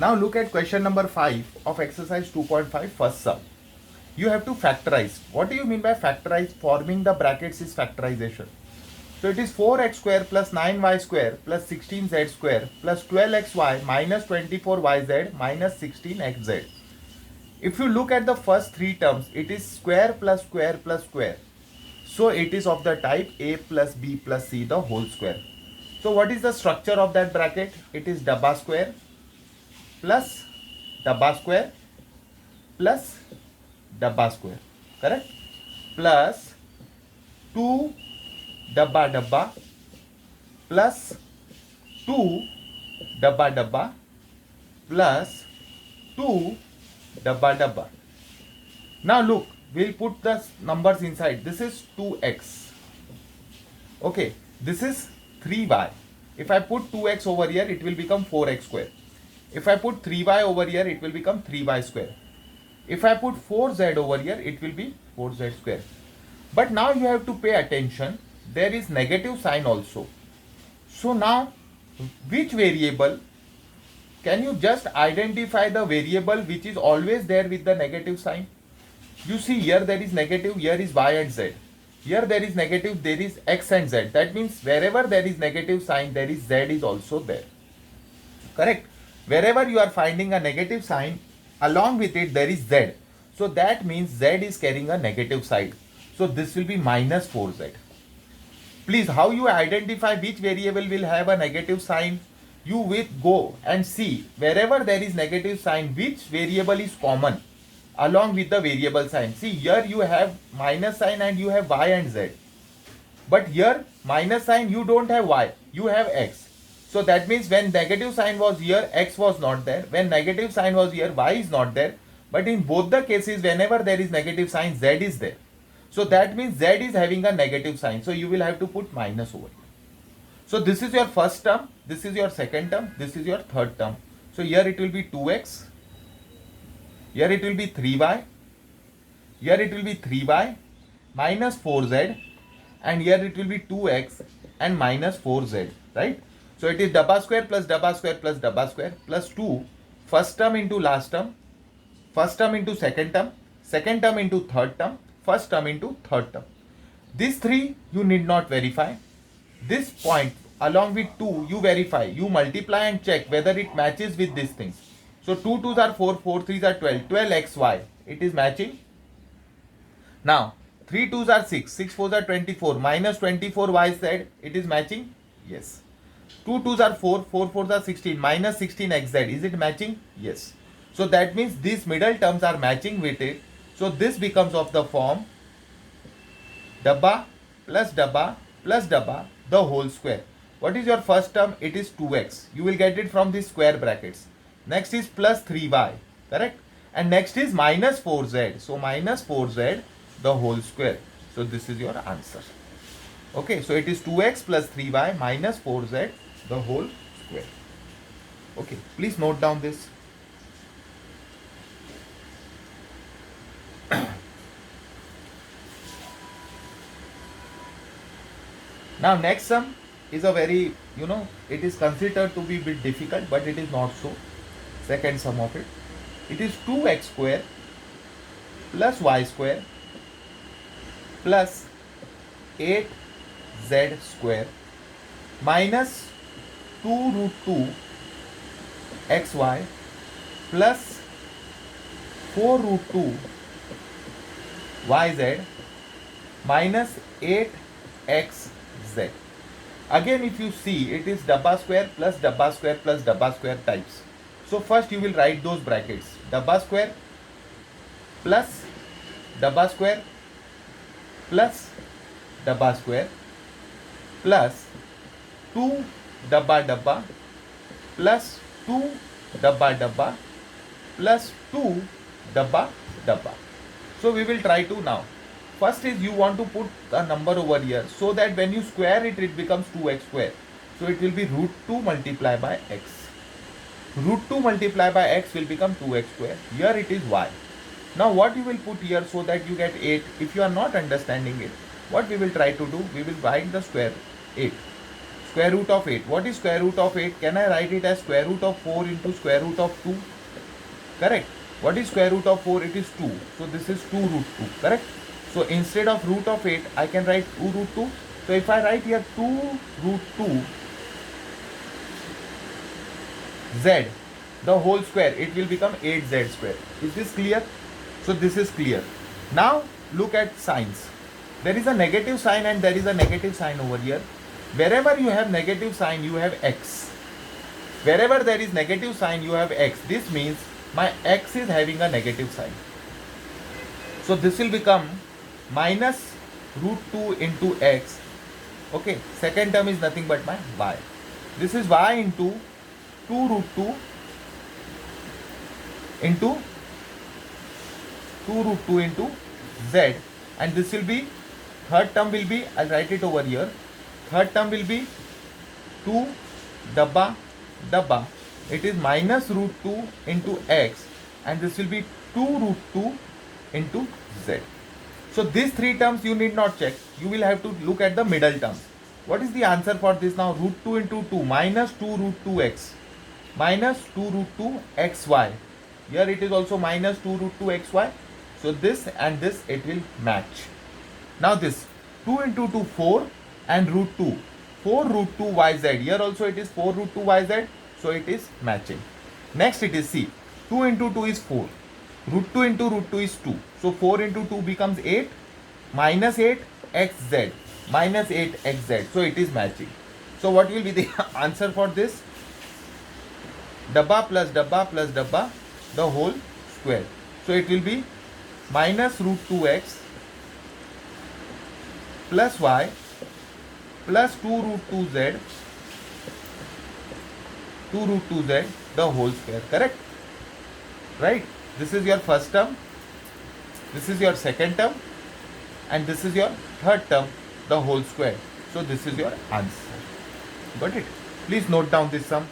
Now look at question number 5 of exercise 2.5 first sum. You have to factorize. What do you mean by factorize? Forming the brackets is factorization. So it is 4x square plus 9y square plus 16z square plus 12xy minus 24yz minus 16xz. If you look at the first three terms, it is square plus square plus square. So it is of the type a plus b plus c the whole square. So what is the structure of that bracket? It is dabba square plus dabba square plus dabba square, correct? Plus 2 dabba dabba plus 2 dabba dabba plus 2 dabba dabba. Now look, we'll put the numbers inside. This is 2x. Okay, this is 3y. If I put 2x over here, it will become 4x square. If I put 3y over here, it will become 3y square. If I put 4z over here, it will be 4z square. But now you have to pay attention. There is negative sign also. So now, which variable? Can you just identify the variable which is always there with the negative sign? You see here there is negative, here is y and z. Here there is negative, there is x and z. That means wherever there is negative sign, there is z is also there. Correct? Wherever you are finding a negative sign, along with it there is z. So that means z is carrying a negative side. So this will be minus 4z. Please, how you identify which variable will have a negative sign? You will go and see wherever there is negative sign, which variable is common along with the variable sign. See, here you have minus sign and you have y and z. But here minus sign, you don't have y, you have x. So that means when negative sign was here, x was not there. When negative sign was here, y is not there. But in both the cases, whenever there is negative sign, z is there. So that means z is having a negative sign. So you will have to put minus over here. So this is your first term, this is your second term, this is your third term. So here it will be 2x, here it will be 3y, here it will be 3y minus 4z, and here it will be 2x and minus 4z, right? So it is dabba square plus dabba square plus dabba square plus 2, first term into last term, first term into second term into third term, first term into third term. These three you need not verify. This point along with 2 you verify, you multiply and check whether it matches with these things. So 2 2s are 4, 4 3s are 12, 12xy, it is matching. Now 3 2s are 6, 6 4s are 24, minus 24yz, it is matching? Yes. 2 2s are 4, 4 4s are 16, minus 16xz, is it matching? Yes. So that means these middle terms are matching with it. So this becomes of the form dabba plus dabba plus dabba the whole square. What is your first term? It is 2x. You will get it from the square brackets. Next is plus 3y, correct? And next is minus 4z. So minus 4z the whole square. So this is your answer. Okay, so it is 2x plus 3y minus 4z the whole square. Okay, please note down this. Now next sum is a very, it is considered to be a bit difficult, but it is not so. Second sum of it. It is 2x square plus y square plus 8z square minus 2 root 2 xy plus 4 root 2 yz minus 8xz. Again, if you see, it is dabba square plus dabba square plus dabba square types. So first you will write those brackets. Dabba square plus dabba square plus dabba square plus 2 dabba dabba plus 2 dabba dabba plus 2 dabba dabba. So we will try to now. First is you want to put a number over here so that when you square it, it becomes 2x square. So it will be root 2 multiplied by x. Root 2 multiplied by x will become 2x square. Here it is y. Now what you will put here so that you get 8. If you are not understanding it, what we will try to do, we will write the square 8. Square root of 8. What is square root of 8? Can I write it as square root of 4 into square root of 2? Correct. What is square root of 4? It is 2. So this is 2 root 2. Correct. So instead of root of 8, I can write 2 root 2. So if I write here 2 root 2 z, the whole square, it will become 8z square. Is this clear? So this is clear. Now look at signs. There is a negative sign and there is a negative sign over here. Wherever you have negative sign, you have x. Wherever there is negative sign, you have x. This means my x is having a negative sign. So this will become minus root 2 into x. Okay, second term is nothing but my y. This is y into 2 root 2 into 2 root 2 into z, and this will be, third term will be, I'll write it over here, third term will be 2 dabba dabba, it is minus root 2 into x, and this will be 2 root 2 into z. So these three terms you need not check, you will have to look at the middle terms. What is the answer for this now? Root 2 into 2 minus 2 root 2x minus 2 root 2 xy. Here it is also minus 2 root 2 xy. So this and this, it will match. Now this 2 into 2 4 and root 2 4 root 2 yz. Here also it is 4 root 2 yz. So it is matching. Next it is C. 2 into 2 is 4. Root 2 into root 2 is 2. So 4 into 2 becomes 8 minus 8 xz minus 8 xz. So it is matching. So what will be the answer for this? Dabba plus dabba, the whole square. So it will be minus root 2x plus y plus 2 root 2z, 2 root 2z, the whole square. Correct? Right? This is your first term, this is your second term, and this is your third term, the whole square. So this is your answer. Got it? Please note down this sum.